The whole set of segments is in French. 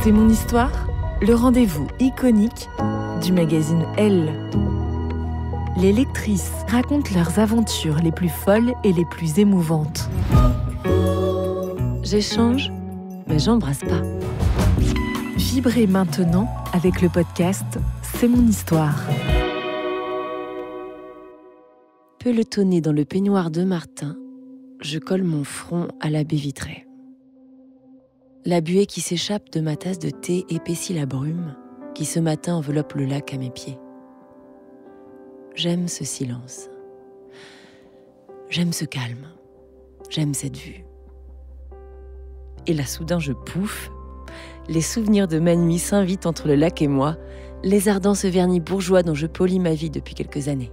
C'est mon histoire, le rendez-vous iconique du magazine Elle. Les lectrices racontent leurs aventures les plus folles et les plus émouvantes. J'échange, mais j'embrasse pas. Vibrez maintenant avec le podcast C'est mon histoire. Pelotonné dans le peignoir de Martin, je colle mon front à la baie vitrée. La buée qui s'échappe de ma tasse de thé épaissit la brume qui ce matin enveloppe le lac à mes pieds. J'aime ce silence. J'aime ce calme. J'aime cette vue. Et là, soudain, je pouffe. Les souvenirs de ma nuit s'invitent entre le lac et moi, lézardant ce vernis bourgeois dont je polis ma vie depuis quelques années.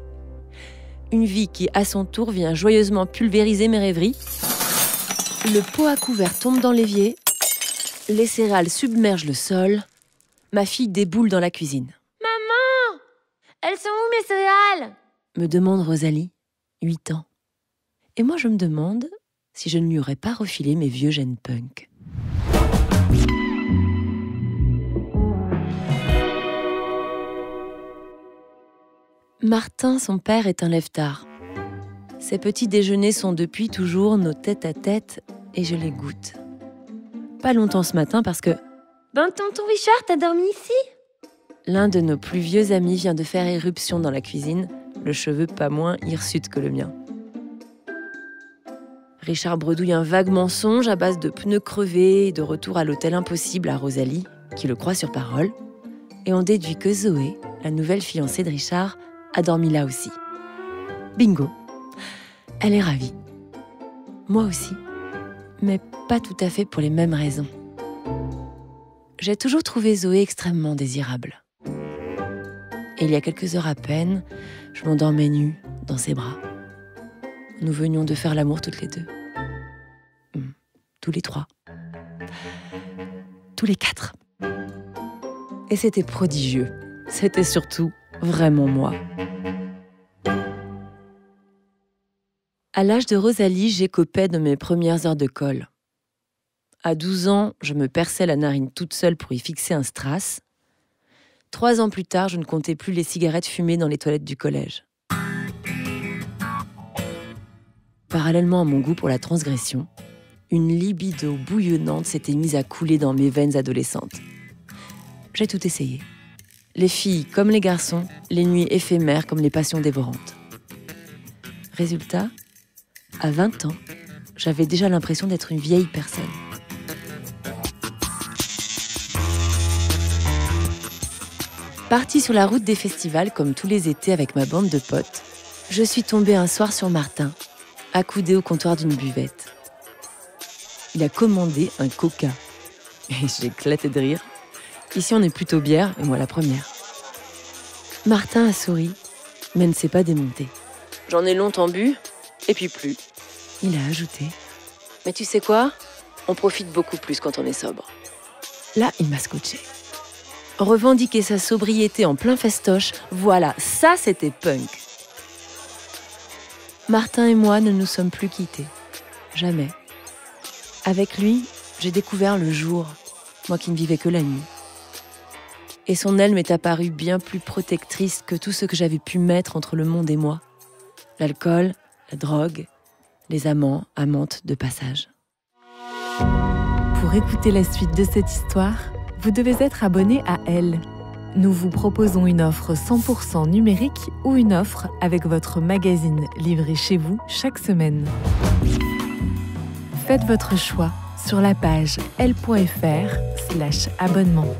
Une vie qui, à son tour, vient joyeusement pulvériser mes rêveries. Le pot à couvert tombe dans l'évier. Les céréales submergent le sol. Ma fille déboule dans la cuisine. « Maman, elles sont où mes céréales ?» me demande Rosalie, 8 ans. Et moi, je me demande si je ne lui aurais pas refilé mes vieux gènes punk. Martin, son père, est un lève-tard. Ses petits déjeuners sont depuis toujours nos tête-à-tête et je les goûte. Pas longtemps ce matin parce que... Ben, tonton Richard, t'as dormi ici ? L'un de nos plus vieux amis vient de faire éruption dans la cuisine, le cheveu pas moins hirsute que le mien. Richard bredouille un vague mensonge à base de pneus crevés et de retour à l'hôtel impossible à Rosalie, qui le croit sur parole, et on déduit que Zoé, la nouvelle fiancée de Richard, a dormi là aussi. Bingo. Elle est ravie. Moi aussi. Mais pas tout à fait pour les mêmes raisons. J'ai toujours trouvé Zoé extrêmement désirable. Et il y a quelques heures à peine, je m'endormais nue dans ses bras. Nous venions de faire l'amour toutes les deux. Tous les 3. Tous les 4. Et c'était prodigieux. C'était surtout vraiment moi. À l'âge de Rosalie, j'écopais de mes premières heures de colle. À 12 ans, je me perçais la narine toute seule pour y fixer un strass. 3 ans plus tard, je ne comptais plus les cigarettes fumées dans les toilettes du collège. Parallèlement à mon goût pour la transgression, une libido bouillonnante s'était mise à couler dans mes veines adolescentes. J'ai tout essayé. Les filles comme les garçons, les nuits éphémères comme les passions dévorantes. Résultat, à 20 ans, j'avais déjà l'impression d'être une vieille personne. Partie sur la route des festivals comme tous les étés avec ma bande de potes, je suis tombée un soir sur Martin, accoudé au comptoir d'une buvette. Il a commandé un coca. Et j'ai éclaté de rire. Ici, on est plutôt bière, et moi la première. Martin a souri, mais ne s'est pas démonté. J'en ai longtemps bu, et puis plus. Il a ajouté. Mais tu sais quoi ? On profite beaucoup plus quand on est sobre. Là, il m'a scotché. Revendiquer sa sobriété en plein festoche, voilà, ça c'était punk. Martin et moi ne nous sommes plus quittés. Jamais. Avec lui, j'ai découvert le jour, moi qui ne vivais que la nuit. Et son aile m'est apparue bien plus protectrice que tout ce que j'avais pu mettre entre le monde et moi. L'alcool, la drogue, les amants, amantes de passage. Pour écouter la suite de cette histoire, vous devez être abonné à Elle. Nous vous proposons une offre 100% numérique ou une offre avec votre magazine livré chez vous chaque semaine. Faites votre choix sur la page elle.fr/abonnement.